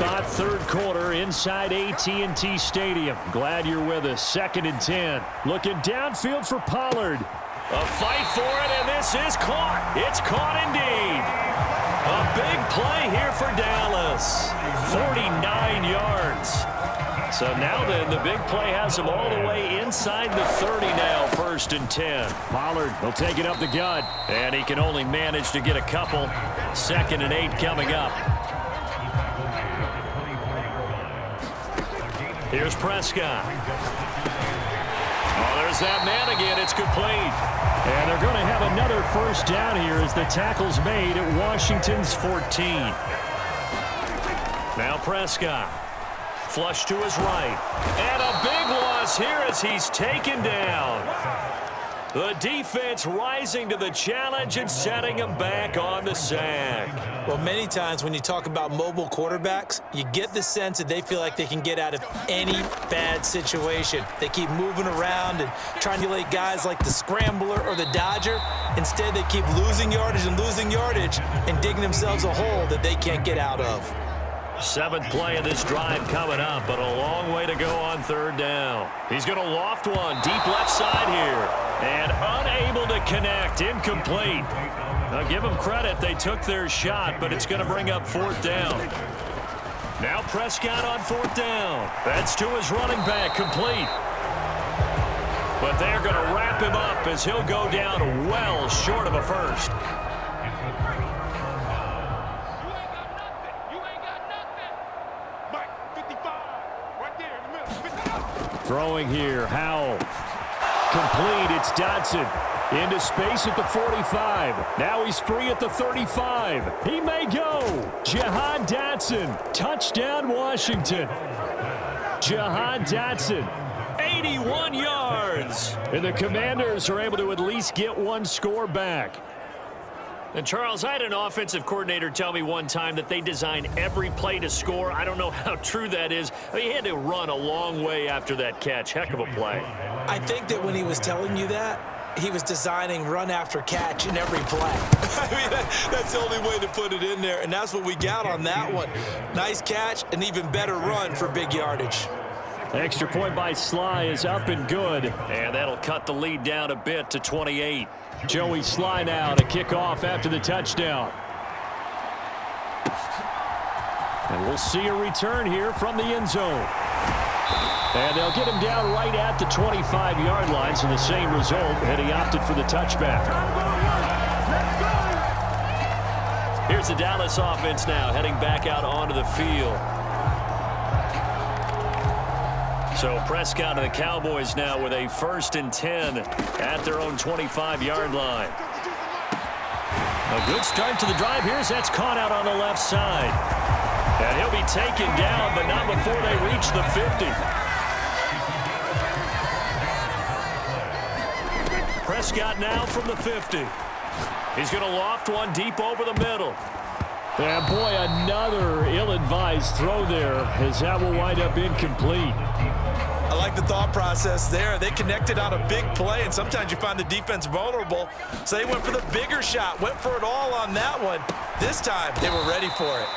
spot, third quarter inside AT&T Stadium. Glad you're with us. 2nd and 10. Looking downfield for Pollard. A fight for it, and this is caught. It's caught indeed. A big play here for Dallas. 49 yards. So now then, the big play has him all the way inside the 30 now, 1st and 10. Pollard will take it up the gut, and he can only manage to get a couple. 2nd and 8 coming up. Here's Prescott. Oh, there's that man again. It's complete. And they're going to have another first down here as the tackle's made at Washington's 14. Now Prescott. Flush to his right. And a big loss here as he's taken down. The defense rising to the challenge and setting him back on the sack. Well, many times when you talk about mobile quarterbacks, you get the sense that they feel like they can get out of any bad situation. They keep moving around and trying to lay guys like the scrambler or the dodger. Instead, they keep losing yardage and digging themselves a hole that they can't get out of. 7th play of this drive coming up, but a long way to go on 3rd down. He's going to loft one deep left side here. And unable to connect, incomplete. Now give them credit, they took their shot, but it's going to bring up 4th down. Now Prescott on 4th down. That's to his running back, complete. But they're going to wrap him up as he'll go down well short of a first. Throwing here, Howell. Complete, it's Dotson. Into space at the 45. Now he's free at the 35. He may go. Jahan Dotson. Touchdown, Washington. Jahan Dotson. 81 yards. And the Commanders are able to at least get one score back. And, Charles, I had an offensive coordinator tell me one time that they design every play to score. I don't know how true that is. I mean, he had to run a long way after that catch. Heck of a play. I think that when he was telling you that, he was designing run after catch in every play. I mean, that's the only way to put it in there, and that's what we got on that one. Nice catch, an even better run for big yardage. Extra point by Sly is up and good, and that'll cut the lead down a bit to 28. Joey Sly now to kick off after the touchdown. And we'll see a return here from the end zone. And they'll get him down right at the 25-yard line, so the same result, and he opted for the touchback. Here's the Dallas offense now, heading back out onto the field. So Prescott and the Cowboys now with a 1st and 10 at their own 25-yard line. A good start to the drive. Here's that's caught out on the left side. And he'll be taken down, but not before they reach the 50. Prescott now from the 50. He's going to loft one deep over the middle. And boy, another ill-advised throw there as that will wind up incomplete. I like the thought process there. They connected on a big play, and sometimes you find the defense vulnerable. So they went for the bigger shot, went for it all on that one. This time, they were ready for it.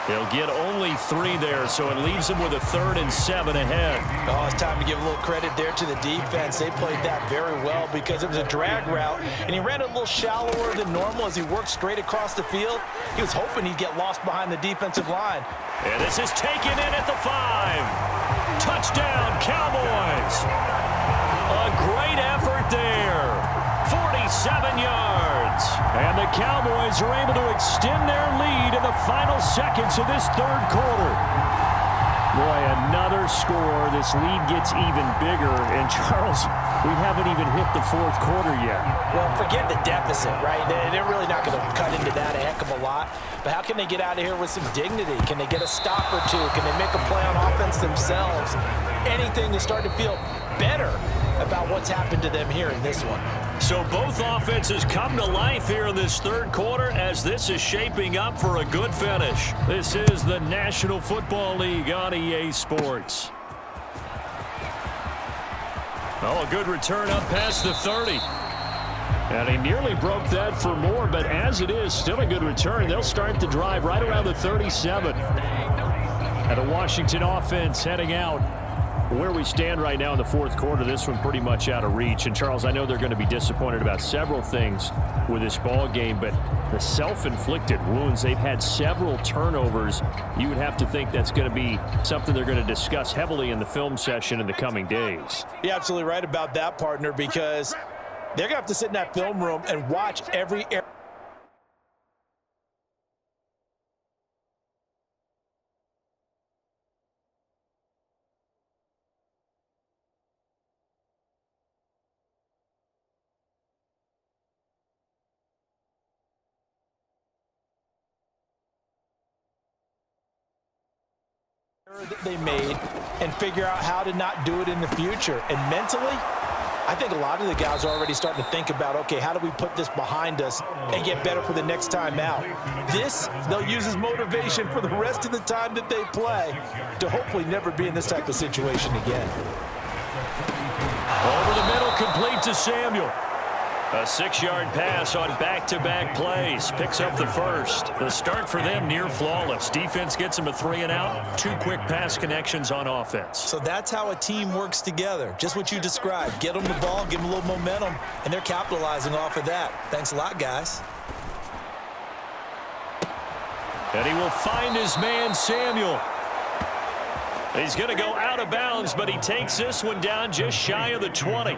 They'll get only 3 there, so it leaves them with a 3rd and 7 ahead. Oh, it's time to give a little credit there to the defense. They played that very well because it was a drag route, and he ran it a little shallower than normal as he worked straight across the field. He was hoping he'd get lost behind the defensive line. And this is taken in at the 5. Touchdown, Cowboys. A great effort there. 47 yards. And the Cowboys are able to extend their lead in the final seconds of this 3rd quarter. Boy, another score. This lead gets even bigger. And, Charles, we haven't even hit the 4th quarter yet. Well, forget the deficit, right? They're really not going to cut into that a heck of a lot. But how can they get out of here with some dignity? Can they get a stop or two? Can they make a play on offense themselves? Anything to start to feel better about what's happened to them here in this one. So both offenses come to life here in this 3rd quarter as this is shaping up for a good finish. This is the National Football League on EA Sports. Oh, a good return up past the 30. And he nearly broke that for more, but as it is, still a good return. They'll start the drive right around the 37. And the Washington offense heading out. Where we stand right now in the fourth quarter, this one pretty much out of reach. And, Charles, I know they're going to be disappointed about several things with this ball game, but the self-inflicted wounds, they've had several turnovers. You would have to think that's going to be something they're going to discuss heavily in the film session in the coming days. You're absolutely right about that, partner, because they're going to have to sit in that film room and watch every area. That they made and figure out how to not do it in the future. And mentally, I think a lot of the guys are already starting to think about, okay, how do we put this behind us and get better for the next time out? This, they'll use as motivation for the rest of the time that they play to hopefully never be in this type of situation again. Over the middle, complete to Samuel. A 6-yard pass on back-to-back plays. Picks up the first. The start for them near flawless. Defense gets them a 3-and-out. 2 quick pass connections on offense. So that's how a team works together. Just what you described. Get them the ball, give them a little momentum, and they're capitalizing off of that. Thanks a lot, guys. And he will find his man, Samuel. He's going to go out of bounds, but he takes this one down just shy of the 20.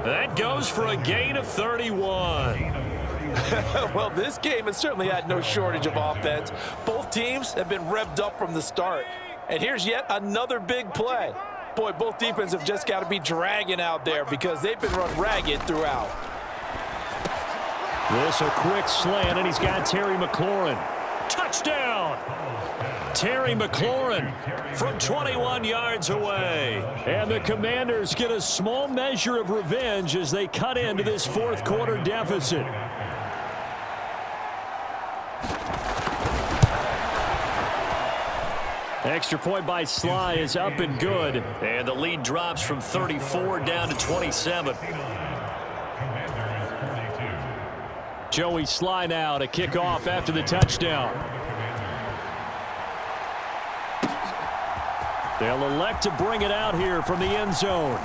That goes for a gain of 31. Well, this game has certainly had no shortage of offense. Both teams have been revved up from the start. And here's yet another big play. Boy, both defenses have just got to be dragging out there because they've been run ragged throughout. This a quick slant, and he's got Terry McLaurin. Touchdown! Terry McLaurin from 21 yards away. And the Commanders get a small measure of revenge as they cut into this fourth quarter deficit. Extra point by Sly is up and good. And the lead drops from 34 down to 27. Joey Sly now to kick off after the touchdown. They'll elect to bring it out here from the end zone.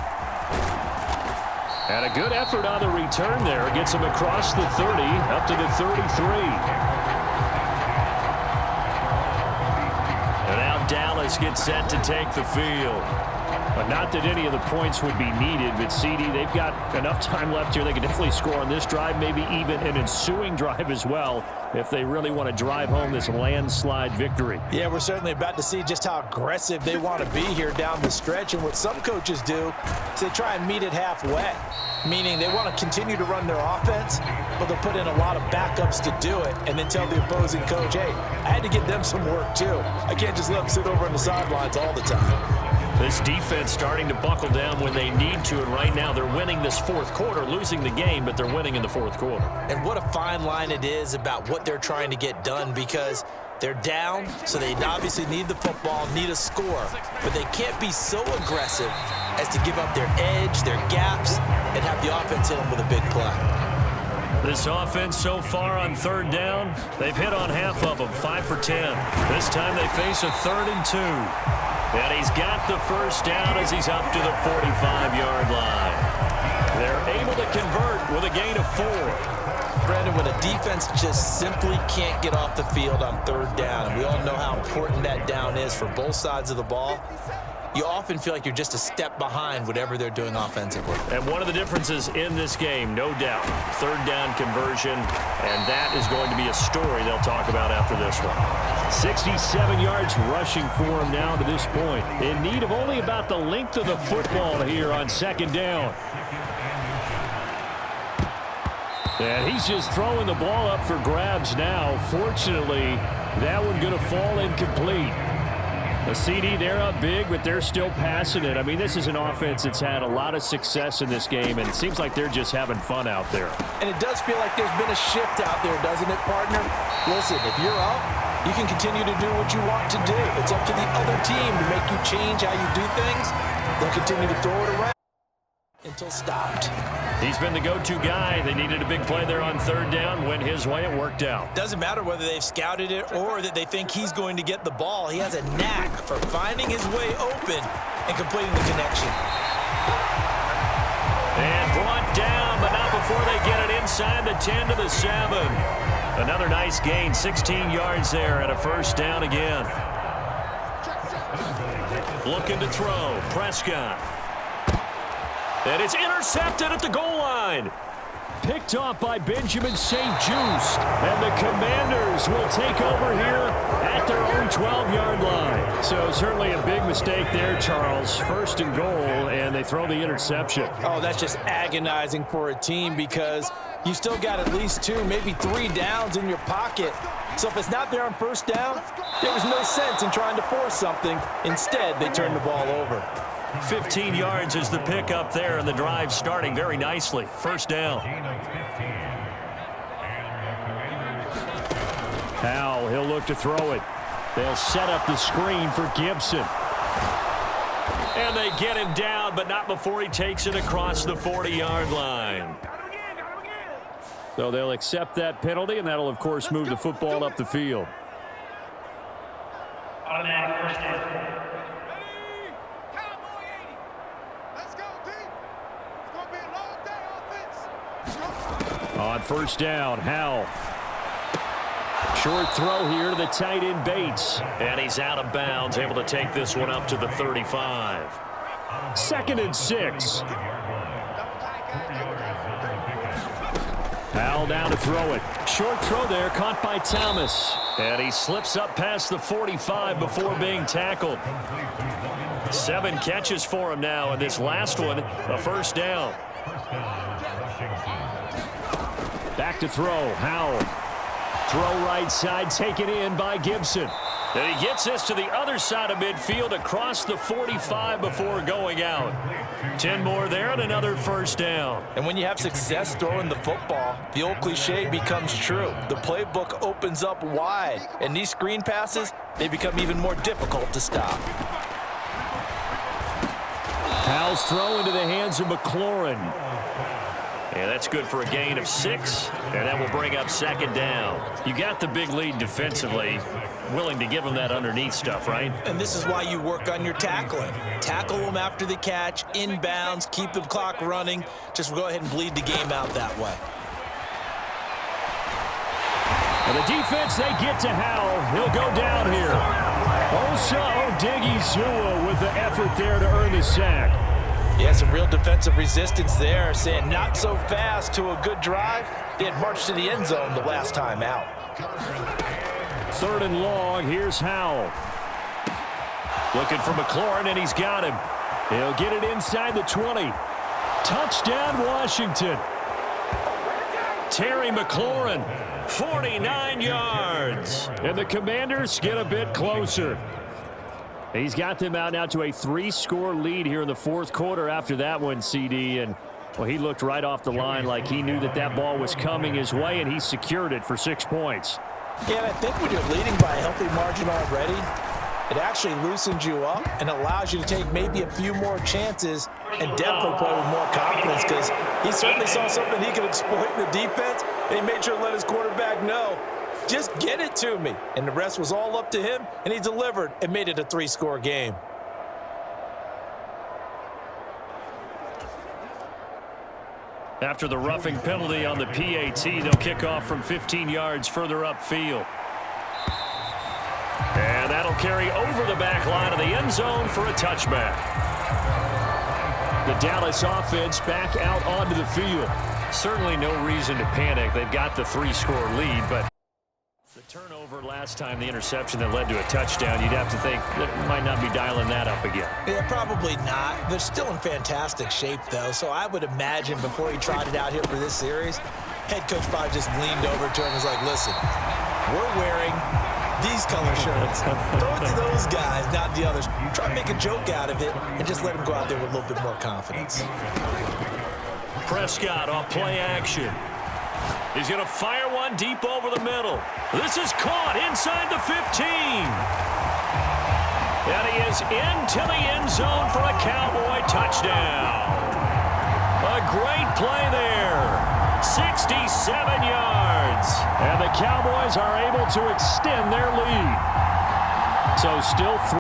And a good effort on the return there. Gets him across the 30, up to the 33. And now Dallas gets set to take the field. But not that any of the points would be needed, but CD, they've got enough time left here. They can definitely score on this drive, maybe even an ensuing drive as well, if they really want to drive home this landslide victory. Yeah, we're certainly about to see just how aggressive they want to be here down the stretch. And what some coaches do is they try and meet it halfway, meaning they want to continue to run their offense, but they'll put in a lot of backups to do it and then tell the opposing coach, hey, I had to get them some work too. I can't just let them sit over on the sidelines all the time. This defense starting to buckle down when they need to, and right now they're winning this fourth quarter, losing the game, but they're winning in the fourth quarter. And what a fine line it is about what they're trying to get done, because they're down, so they obviously need the football, need a score, but they can't be so aggressive as to give up their edge, their gaps, and have the offense hit them with a big play. This offense so far on third down, they've hit on half of them, 5 for 10. This time they face a 3rd and 2. And he's got the first down as he's up to the 45-yard line. They're able to convert with a gain of 4. Brandon, when a defense just simply can't get off the field on third down, and we all know how important that down is for both sides of the ball, you often feel like you're just a step behind whatever they're doing offensively. And one of the differences in this game, no doubt, third down conversion, and that is going to be a story they'll talk about after this one. 67 yards rushing for him now to this point. In need of only about the length of the football here on second down. And he's just throwing the ball up for grabs now. Fortunately, that one going to fall incomplete. The CD, they're up big, but they're still passing it. I mean, this is an offense that's had a lot of success in this game, and it seems like they're just having fun out there. And it does feel like there's been a shift out there, doesn't it, partner? Listen, if you're up, you can continue to do what you want to do. It's up to the other team to make you change how you do things. They'll continue to throw it around. until stopped. He's been the go-to guy. They needed a big play there on third down. Went his way. It worked out. Doesn't matter whether they've scouted it or that they think he's going to get the ball. He has a knack for finding his way open and completing the connection. And brought down, but not before they get it inside the 10 to the 7. Another nice gain, 16 yards there and a first down again. Looking to throw, Prescott. And it's intercepted at the goal line. Picked off by Benjamin St. Just. And the Commanders will take over here at their own 12-yard line. So certainly a big mistake there, Charles. First and goal, and they throw the interception. Oh, that's just agonizing for a team because you still got at least 2, maybe 3 downs in your pocket. So if it's not there on first down, there was no sense in trying to force something. Instead, they turned the ball over. 15 yards is the pickup there, and the drive starting very nicely. First down. Howell, he'll look to throw it. They'll set up the screen for Gibson. And they get him down, but not before he takes it across the 40-yard line. So they'll accept that penalty, and that'll, of course, move the football up the field. On first down, Howell. Short throw here to the tight end Bates. And he's out of bounds, able to take this one up to the 35. 2nd and 6. Howell down to throw it. Short throw there, caught by Thomas. And he slips up past the 45 before being tackled. 7 catches for him now, and this last one, a first down. Back to throw, Howell. Throw right side, taken in by Gibson. And he gets this to the other side of midfield across the 45 before going out. 10 more there and another first down. And when you have success throwing the football, the old cliche becomes true. The playbook opens up wide, and these screen passes, they become even more difficult to stop. Howell's throw into the hands of McLaurin. And that's good for a gain of 6, and that will bring up 2nd down. You got the big lead defensively, willing to give them that underneath stuff, right? And this is why you work on your tackling. Tackle them after the catch, inbounds, keep the clock running. Just go ahead and bleed the game out that way. And the defense, they get to Howell. He'll go down here. Osa Odigizua with the effort there to earn the sack. Yeah, some real defensive resistance there, saying not so fast to a good drive. They had marched to the end zone the last time out. 3rd and long, here's Howell. Looking for McLaurin, and he's got him. He'll get it inside the 20. Touchdown, Washington. Terry McLaurin, 49 yards. And the Commanders get a bit closer. He's got them out now to a 3-score lead here in the 4th quarter after that one, CD. And, well, he looked right off the line like he knew that that ball was coming his way, and he secured it for 6 points. Yeah, and I think when you're leading by a healthy margin already, it actually loosens you up and allows you to take maybe a few more chances and definitely play with more confidence because he certainly saw something he could exploit in the defense, and he made sure to let his quarterback know, just get it to me. And the rest was all up to him, and he delivered and made it a 3-score game. After the roughing penalty on the PAT, they'll kick off from 15 yards further upfield. And that'll carry over the back line of the end zone for a touchback. The Dallas offense back out onto the field. Certainly no reason to panic. They've got the 3-score lead, but the turnover last time, the interception that led to a touchdown, you'd have to think that might not be dialing that up again. Yeah, probably not. They're still in fantastic shape, though, so I would imagine before he trotted out here for this series, head coach probably just leaned over to him and was like, listen, we're wearing these color shirts. Throw it to those guys, not the others. Try to make a joke out of it and just let them go out there with a little bit more confidence. Prescott off play action. He's going to fire one deep over the middle. This is caught inside the 15. And he is into the end zone for a Cowboy touchdown. A great play there. 67 yards. And the Cowboys are able to extend their lead. So still